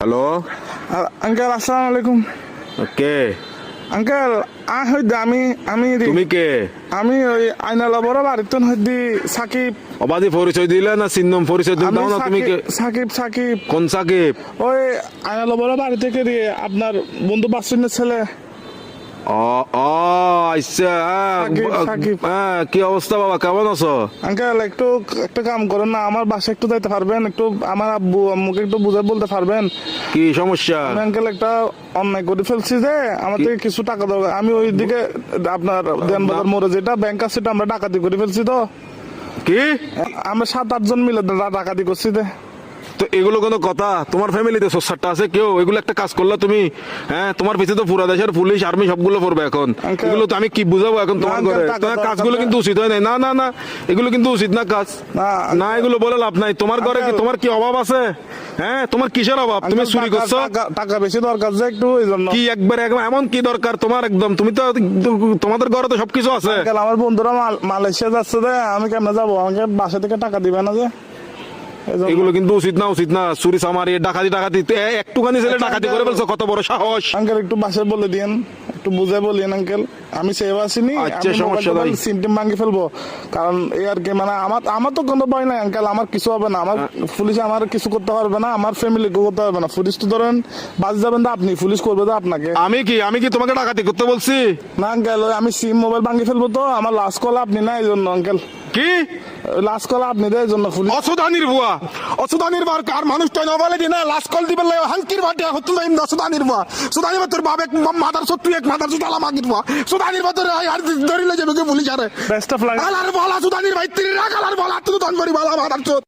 Hello uncle আসসালামু আলাইকুম। কে uncle হইতে আমি আমি তুমি কে আমি ওই আইনালা বড় বাড়িতে হইতে সাকিব। অবাধি পরিচয় দিলে না চিহ্নম পরিচয় দিলে আমি দাও না তুমি কে সাকিব সাকিব কোন সাকিব? ওই আইনালা বড় বাড়ি থেকে দিয়ে আপনার বন্ধু বাসুনের ছেলে। ও ও আচ্ছা সাকিব। কি অবস্থা বাবা, কেমন আছো? আঙ্কেল একটু একটা কাম করেন না, আমার বাসায় একটু যাইতে পারবেন? একটু আমার আব্বু আম্মুকে একটু বুঝে বলতে পারবেন? কি সমস্যা? আমি আঙ্কেল একটা অন্যায় করে ফেলছি যে আমার থেকে কিছু টাকা দরকার। আমি ওই দিকে আপনার দেনবাজার মোড়ে যেটা ব্যাংক আছে সেটা আমরা ডাকাতি করে ফেলছি। তো কি আমরা 7-8 জন মিলে ডাকাতি করছি। তো এগুলো কোনো কথা? তোমার ফ্যামিলিতে সোসারটা আছে কেউ? এগুলো একটা কাজ করলা তুমি? হ্যাঁ, তোমার পিছিয়ে তো পুরা দেশের পুলিশ আর্মি সবগুলো পড়বে এখন। Uncle, এগুলো তো আমি কি বুঝাবো এখন তোমার না, ঘরে? uncle, তোমার টাকা কাজগুলো দরকার কিন্তু উচিত হয় নাই। না না না, এগুলো কিন্তু উচিত না কাজ। না এগুলো বলে লাভ নাই। তোমার ঘরে কি Uncle, তোমার কি অভাব আছে? হ্যাঁ, তোমার কিসের অভাব? তুমি আঙ্কেল, চুরি করছো? টাকা বেশি দরকার যে একটু এই জন্য। কি একবার এমন কি দরকার তোমার? একদম তুমি তো তোমাদের ঘরে তো সবকিছু আছে। আঙ্কেল, আমার বন্ধুরা মালয়েশিয়া যাচ্ছে যে আমি কেমনে যাবো? আমাকে বাসা থেকে টাকা দিবে না যে এই জন্য। এগুলো কিন্তু উচিত না, উচিত না। চুরি চামারি ডাকাতি ডাকাতি একটুখানি ছেলে ডাকাতি করে ফেলছো, কত বড় সাহস! আঙ্কেল একটু বাসায় বলে দিন, একটু বুঝে বলিন আঙ্কেল। আমি সেভ আসিনি, আচ্ছা, সমস্যা নাই। সিমটিম ভাঙি ফেলবো। কারণ এই আর কি, মানে আমার তো কোনো ভয় নাই আঙ্কেল। আমার কিছু হবে না, আমার পুলিশ আমার কিছু করতে পারবে না, আমার ফ্যামিলি করতে পারবে না। পুলিশ তো ধরেন বাজ যাবেন তো আপনি, পুলিশ করবে তো আপনাকে। আমি কি তোমাকে ডাকাতি করতে বলছি? না আঙ্কেল, আমি সিম মোবাইল ভাঙি ফেলবো। তো আমার লাস্ট কল আপনি না, এই জন্য আঙ্কেল। কি লাস্ট কল আপনি দেয় জন্য পুলিশ। অসুদানির বুয়া, অসুদানির বার কার মানুষটা নবালে দিনা লাস্ট কল দিবেন লাই হালকির বাটে হতুল দাইম অসুদানির বুয়া। সুদানির বাতর বাপ এক মাদার সত্তু এক মাদার সুদালা মাগির বুয়া। সুদানির বাতর আর ধরিলে যাবে কে পুলিশ আরে। Best of luck. আলার বলা সুদানির ভাই তিরি রাখ আলার বলা তুই দন করি বলা মাদার চোদ।